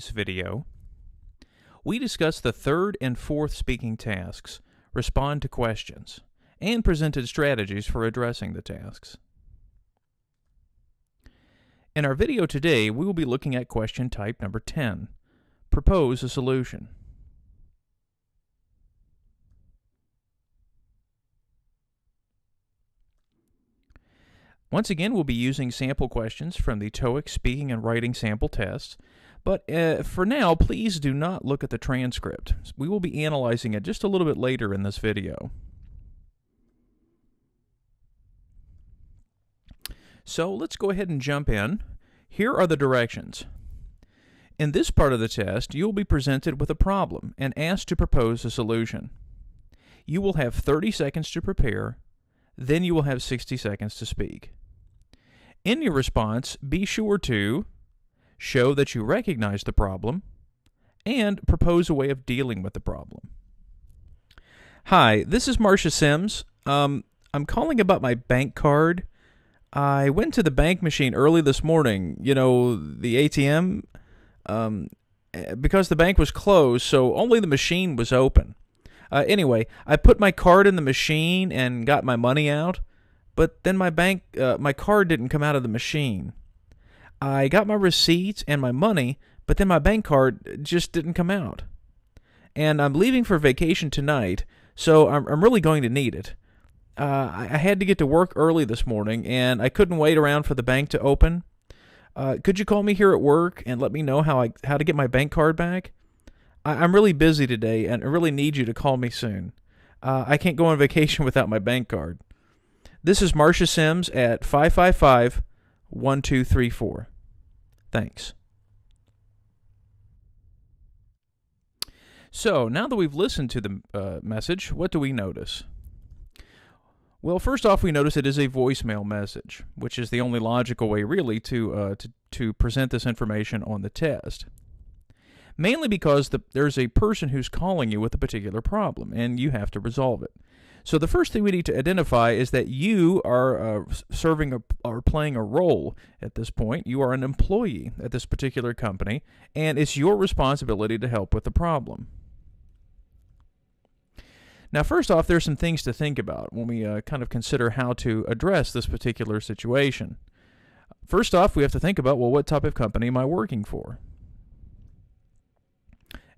today's video, we discuss the third and fourth speaking tasks, respond to questions, and presented strategies for addressing the tasks. In our video today, we will be looking at question type number 10, propose a solution. Once again, we'll be using sample questions from the TOEIC speaking and writing sample tests, but for now, please do not look at the transcript. We will be analyzing it just a little bit later in this video. So let's go ahead and jump in. Here are the directions. In this part of the test, you will be presented with a problem and asked to propose a solution. You will have 30 seconds to prepare, then you will have 60 seconds to speak. In your response, be sure to show that you recognize the problem and propose a way of dealing with the problem. Hi, this is Marcia Sims. I'm calling about my bank card. I went to the bank machine early this morning, the ATM, because the bank was closed, so only the machine was open. Anyway, I put my card in the machine and got my money out, but then my card didn't come out of the machine. I got my receipts and my money, but then my bank card just didn't come out. And I'm leaving for vacation tonight, so I'm really going to need it. I had to get to work early this morning, and I couldn't wait around for the bank to open. Could you call me here at work and let me know how to get my bank card back? I'm really busy today, and I really need you to call me soon. I can't go on vacation without my bank card. This is Marcia Sims at 555-1234. Thanks. So, now that we've listened to the message, what do we notice? Well, first off, we notice it is a voicemail message, which is the only logical way, really, to present this information on the test. Mainly because there's a person who's calling you with a particular problem, and you have to resolve it. So the first thing we need to identify is that you are playing a role at this point. You are an employee at this particular company, and it's your responsibility to help with the problem. Now, first off, there's some things to think about when we kind of consider how to address this particular situation. First off, we have to think about, well, what type of company am I working for?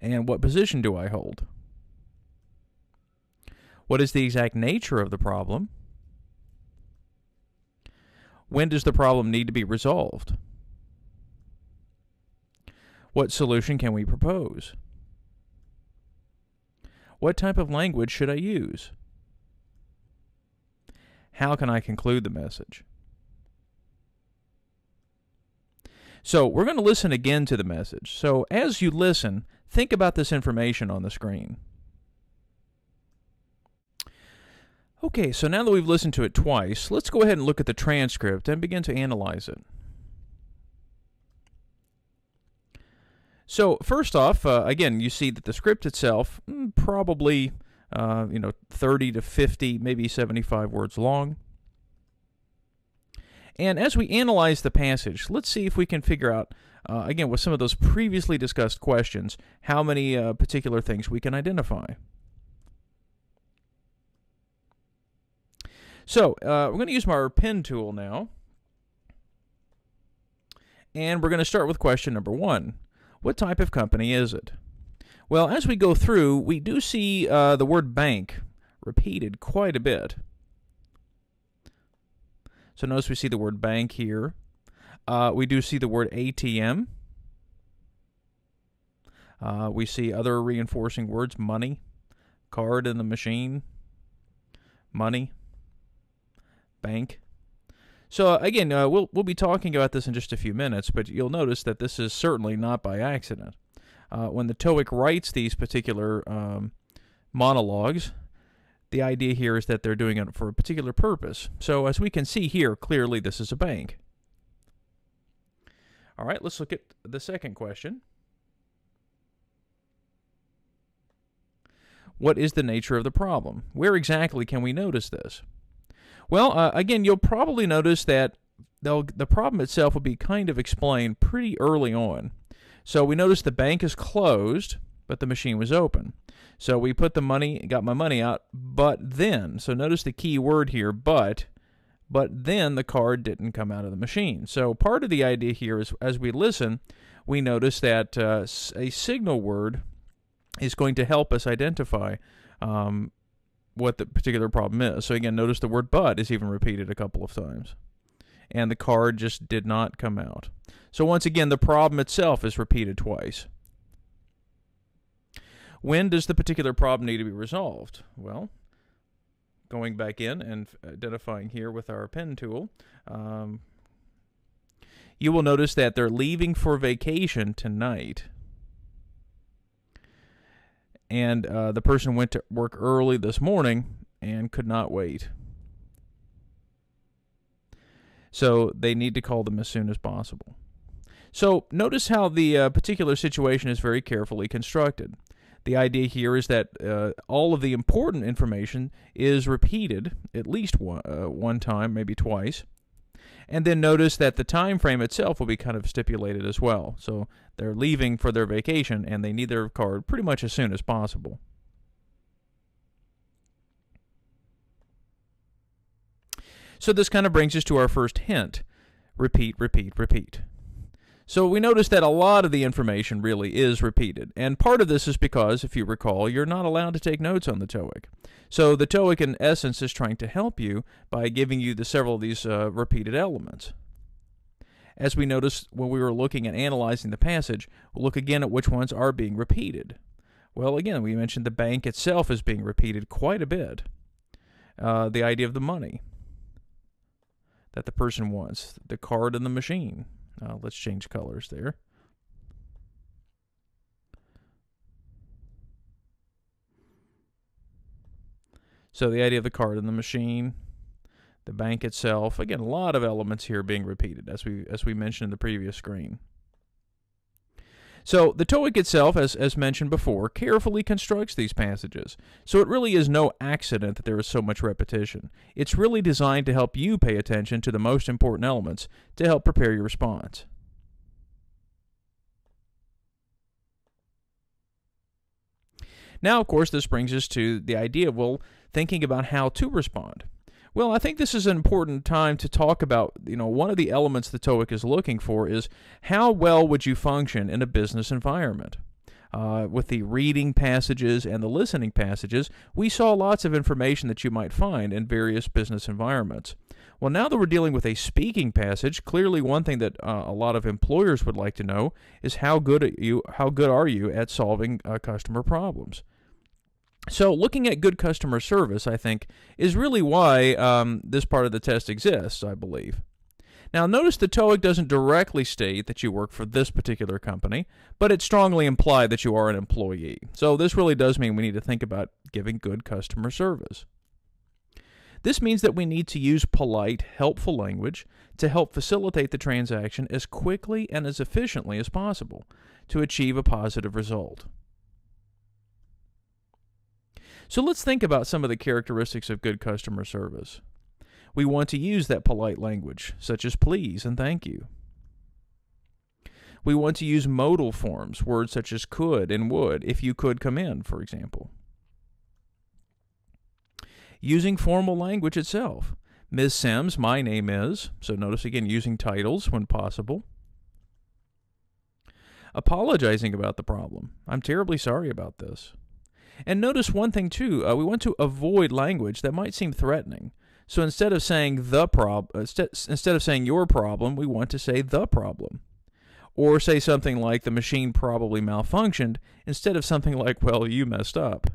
And what position do I hold? What is the exact nature of the problem? When does the problem need to be resolved? What solution can we propose? What type of language should I use? How can I conclude the message? So we're going to listen again to the message. So as you listen, think about this information on the screen. Okay, so now that we've listened to it twice, let's go ahead and look at the transcript and begin to analyze it. So first off, again, you see that the script itself, probably 30 to 50, maybe 75 words long. And as we analyze the passage, let's see if we can figure out, again, with some of those previously discussed questions, how many particular things we can identify. So we're going to use our pen tool now, and we're going to start with question number 1. What type of company is it? Well, as we go through, we do see the word bank repeated quite a bit. So notice we see the word bank here. We do see the word ATM. We see other reinforcing words, money, card in the machine, money, bank. So again, we'll be talking about this in just a few minutes, but you'll notice that this is certainly not by accident. When the TOEIC writes these particular monologues, the idea here is that they're doing it for a particular purpose. So as we can see here, clearly this is a bank. All right, let's look at the second question. What is the nature of the problem? Where exactly can we notice this? Well, again, you'll probably notice that the problem itself will be kind of explained pretty early on. So we notice the bank is closed, but the machine was open. So we put the money, got my money out, but then, so notice the key word here, but then the card didn't come out of the machine. So part of the idea here is, as we listen, we notice that a signal word is going to help us identify what the particular problem is. So again, notice the word but is even repeated a couple of times. And the card just did not come out. So once again, the problem itself is repeated twice. When does the particular problem need to be resolved? Well, going back in and identifying here with our pen tool, you will notice that they're leaving for vacation tonight. And the person went to work early this morning and could not wait. So they need to call them as soon as possible. So notice how the particular situation is very carefully constructed. The idea here is that all of the important information is repeated at least one time, maybe twice. And then notice that the time frame itself will be kind of stipulated as well. So they're leaving for their vacation and they need their card pretty much as soon as possible. So this kind of brings us to our first hint. Repeat, repeat, repeat. So we notice that a lot of the information really is repeated. And part of this is because, if you recall, you're not allowed to take notes on the TOEIC. So the TOEIC, in essence, is trying to help you by giving you several of these repeated elements. As we noticed when we were looking at analyzing the passage, we'll look again at which ones are being repeated. Well, again, we mentioned the bank itself is being repeated quite a bit. The idea of the money that the person wants, the card and the machine. Let's change colors there. So the idea of the card and the machine, the bank itself. Again, a lot of elements here being repeated, as we mentioned in the previous screen. So the TOEIC itself, as mentioned before, carefully constructs these passages. So it really is no accident that there is so much repetition. It's really designed to help you pay attention to the most important elements to help prepare your response. Now, of course, this brings us to the idea of, well, thinking about how to respond. Well, I think this is an important time to talk about, one of the elements the TOEIC is looking for is how well would you function in a business environment. With the reading passages and the listening passages, we saw lots of information that you might find in various business environments. Well, now that we're dealing with a speaking passage, clearly one thing that a lot of employers would like to know is how good are you at solving customer problems. So looking at good customer service, I think, is really why this part of the test exists, I believe. Now, notice the TOEIC doesn't directly state that you work for this particular company, but it strongly implies that you are an employee. So this really does mean we need to think about giving good customer service. This means that we need to use polite, helpful language to help facilitate the transaction as quickly and as efficiently as possible to achieve a positive result. So let's think about some of the characteristics of good customer service. We want to use that polite language, such as please and thank you. We want to use modal forms, words such as could and would, if you could come in, for example. Using formal language itself. Ms. Sims, my name is. So notice again, using titles when possible. Apologizing about the problem. I'm terribly sorry about this. And notice one thing too, we want to avoid language that might seem threatening. So instead of saying instead of saying your problem, we want to say the problem. Or say something like the machine probably malfunctioned instead of something like, well, you messed up.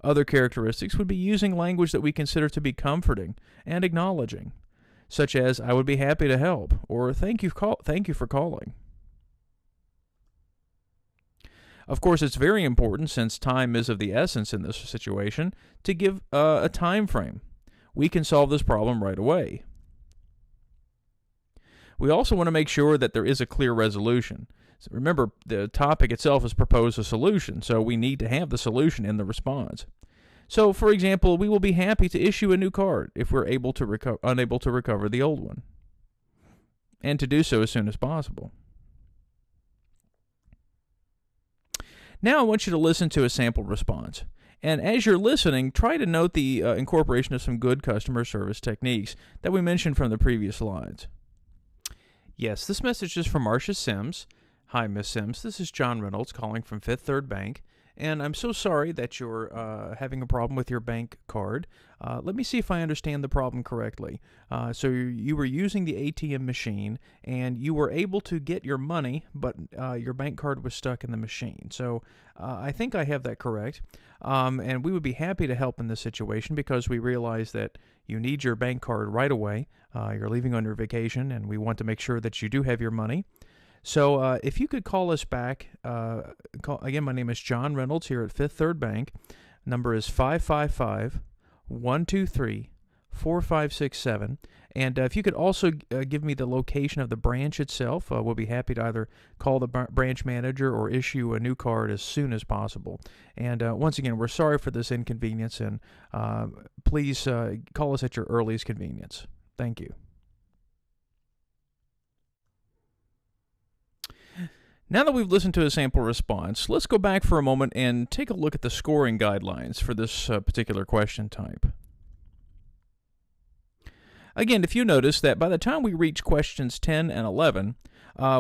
Other characteristics would be using language that we consider to be comforting and acknowledging, such as I would be happy to help, or thank you for calling. Of course, it's very important, since time is of the essence in this situation, to give a time frame. We can solve this problem right away. We also want to make sure that there is a clear resolution. So remember, the topic itself is propose a solution, so we need to have the solution in the response. So, for example, we will be happy to issue a new card if we're unable to recover the old one. and to do so as soon as possible. Now I want you to listen to a sample response. And as you're listening, try to note the incorporation of some good customer service techniques that we mentioned from the previous slides. Yes, this message is from Marcia Sims. Hi, Miss Sims. This is John Reynolds calling from Fifth Third Bank. And I'm so sorry that you're having a problem with your bank card. Let me see if I understand the problem correctly. So you were using the ATM machine, and you were able to get your money, but your bank card was stuck in the machine. So I think I have that correct. And we would be happy to help in this situation because we realize that you need your bank card right away. You're leaving on your vacation, and we want to make sure that you do have your money. So if you could call us back, again, my name is John Reynolds here at Fifth Third Bank. Number is 555-123-4567. And if you could also give me the location of the branch itself, we'll be happy to either call the branch manager or issue a new card as soon as possible. And once again, we're sorry for this inconvenience, and please call us at your earliest convenience. Thank you. Now that we've listened to a sample response, let's go back for a moment and take a look at the scoring guidelines for this particular question type. Again, if you notice that by the time we reach questions 10 and 11,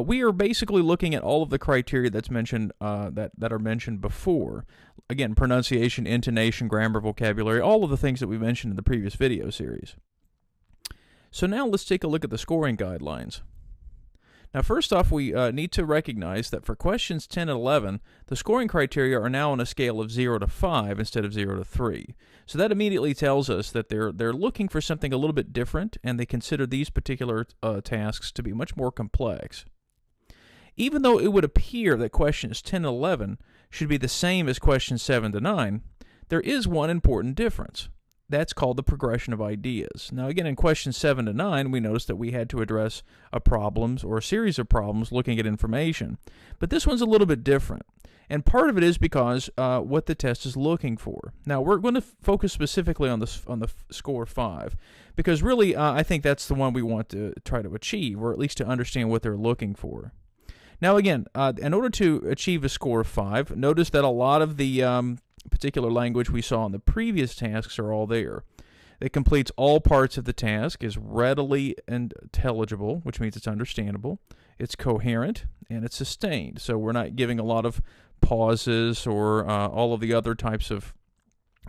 we are basically looking at all of the criteria that's mentioned that are mentioned before. Again, pronunciation, intonation, grammar, vocabulary, all of the things that we mentioned in the previous video series. So now let's take a look at the scoring guidelines. Now, first off, we need to recognize that for questions 10 and 11, the scoring criteria are now on a scale of 0 to 5 instead of 0 to 3. So that immediately tells us that they're looking for something a little bit different, and they consider these particular tasks to be much more complex. Even though it would appear that questions 10 and 11 should be the same as questions 7 to 9, there is one important difference. That's called the progression of ideas. Now, again, in questions 7 to 9, we noticed that we had to address problems or a series of problems looking at information. But this one's a little bit different. And part of it is because what the test is looking for. Now, we're going to focus specifically on the score 5, because really, I think that's the one we want to try to achieve, or at least to understand what they're looking for. Now, again, in order to achieve a score of 5, notice that a lot of the particular language we saw in the previous tasks are all there. It completes all parts of the task, is readily intelligible, which means it's understandable, it's coherent, and it's sustained. So we're not giving a lot of pauses or all of the other types of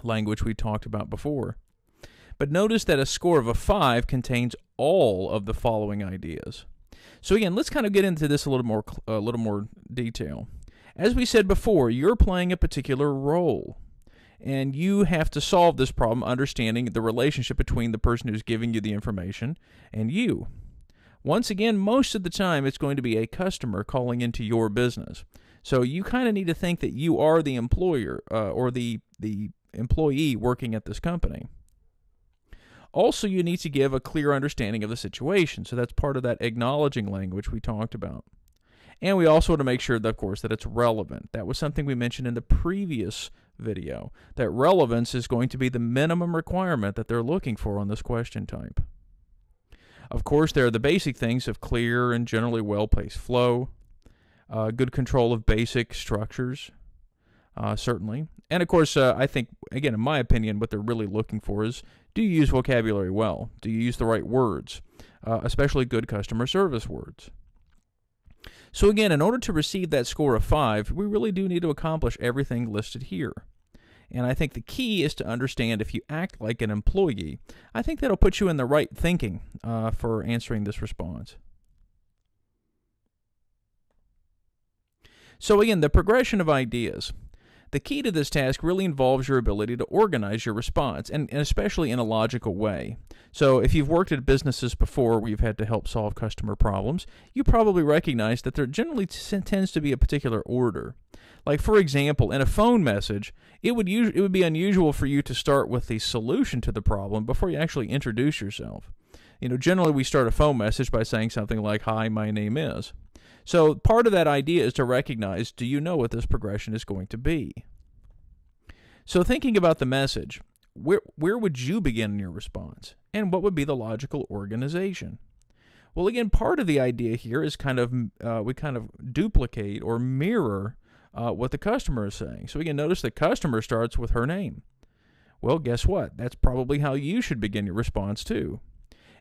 language we talked about before. But notice that a score of a 5 contains all of the following ideas. So again, let's kind of get into this a little more detail. As we said before, you're playing a particular role, and you have to solve this problem understanding the relationship between the person who's giving you the information and you. Once again, most of the time, it's going to be a customer calling into your business. So you kind of need to think that you are the employer or the employee working at this company. Also, you need to give a clear understanding of the situation. So that's part of that acknowledging language we talked about. And we also want to make sure, of course, that it's relevant. That was something we mentioned in the previous video, that relevance is going to be the minimum requirement that they're looking for on this question type. Of course, there are the basic things of clear and generally well-paced flow, good control of basic structures, certainly. And of course, I think, again, in my opinion, what they're really looking for is, do you use vocabulary well? Do you use the right words, especially good customer service words? So again, in order to receive that score of 5, we really do need to accomplish everything listed here. And I think the key is to understand if you act like an employee, I think that'll put you in the right thinking for answering this response. So again, the progression of ideas. The key to this task really involves your ability to organize your response, and especially in a logical way. So if you've worked at businesses before where you've had to help solve customer problems, you probably recognize that there generally tends to be a particular order. Like, for example, in a phone message, it would be unusual for you to start with the solution to the problem before you actually introduce yourself. Generally we start a phone message by saying something like, "Hi, my name is." So part of that idea is to recognize, do you know what this progression is going to be? So thinking about the message, where would you begin in your response? And what would be the logical organization? Well, again, part of the idea here is we kind of duplicate or mirror what the customer is saying. So again, notice the customer starts with her name. Well, guess what? That's probably how you should begin your response too.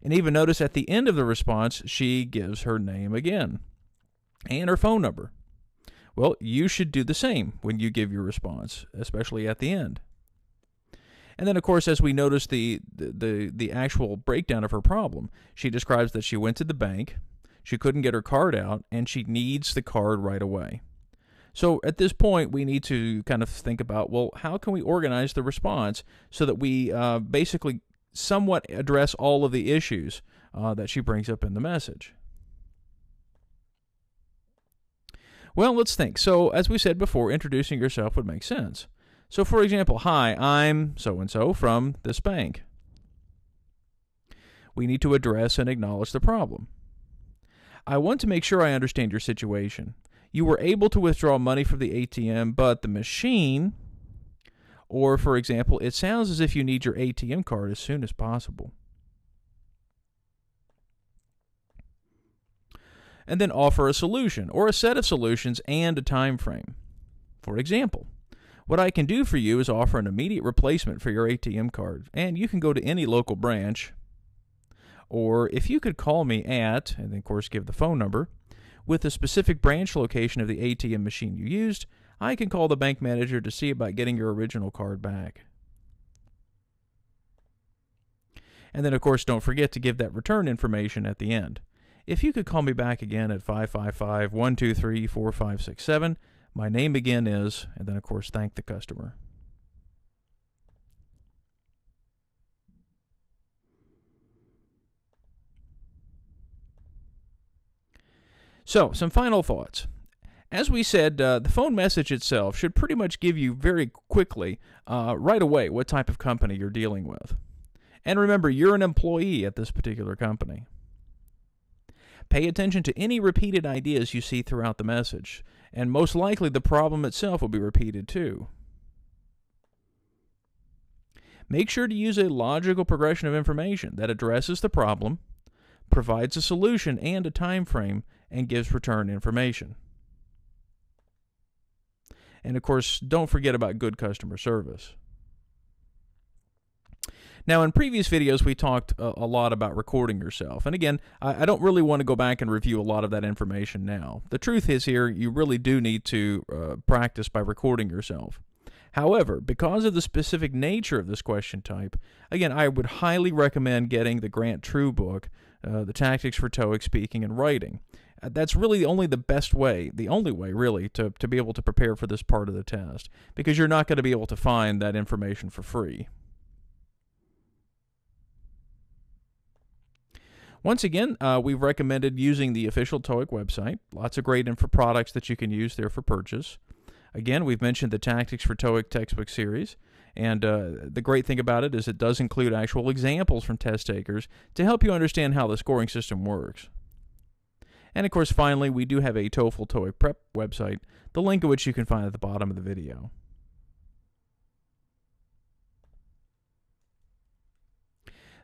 And even notice at the end of the response, she gives her name again and her phone number. Well, you should do the same when you give your response, especially at the end. And then, of course, as we notice the actual breakdown of her problem, she describes that she went to the bank, she couldn't get her card out, and she needs the card right away. So at this point, we need to kind of think about, well, how can we organize the response so that we basically somewhat address all of the issues that she brings up in the message? Well, let's think. So as we said before, introducing yourself would make sense. So for example, hi, I'm so-and-so from this bank. We need to address and acknowledge the problem. I want to make sure I understand your situation. You were able to withdraw money from the ATM, but the machine, or for example, it sounds as if you need your ATM card as soon as possible. And then offer a solution or a set of solutions and a time frame. For example, what I can do for you is offer an immediate replacement for your ATM card, and you can go to any local branch. Or if you could call me at, and then of course give the phone number, with the specific branch location of the ATM machine you used, I can call the bank manager to see about getting your original card back. And then of course don't forget to give that return information at the end. If you could call me back again at 555-123-4567, my name again is, and then of course thank the customer. So, some final thoughts. As we said, the phone message itself should pretty much give you very quickly, right away, what type of company you're dealing with. And remember, you're an employee at this particular company. Pay attention to any repeated ideas you see throughout the message, and most likely the problem itself will be repeated too. Make sure to use a logical progression of information that addresses the problem, provides a solution and a time frame, and gives return information. And of course, don't forget about good customer service. Now, in previous videos, we talked a lot about recording yourself. And again, I don't really want to go back and review a lot of that information now. The truth is here, you really do need to practice by recording yourself. However, because of the specific nature of this question type, again, I would highly recommend getting the Grant True book, The Tactics for TOEIC Speaking and Writing. That's really only the best way, the only way really, to be able to prepare for this part of the test, because you're not going to be able to find that information for free. Once again, we've recommended using the official TOEIC website. Lots of great info products that you can use there for purchase. Again, we've mentioned the Tactics for TOEIC textbook series, and the great thing about it is it does include actual examples from test takers to help you understand how the scoring system works. And of course, finally, we do have a TOEFL TOEIC prep website, the link of which you can find at the bottom of the video.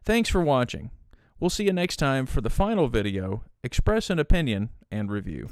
Thanks for watching. We'll see you next time for the final video, Express an Opinion and Review.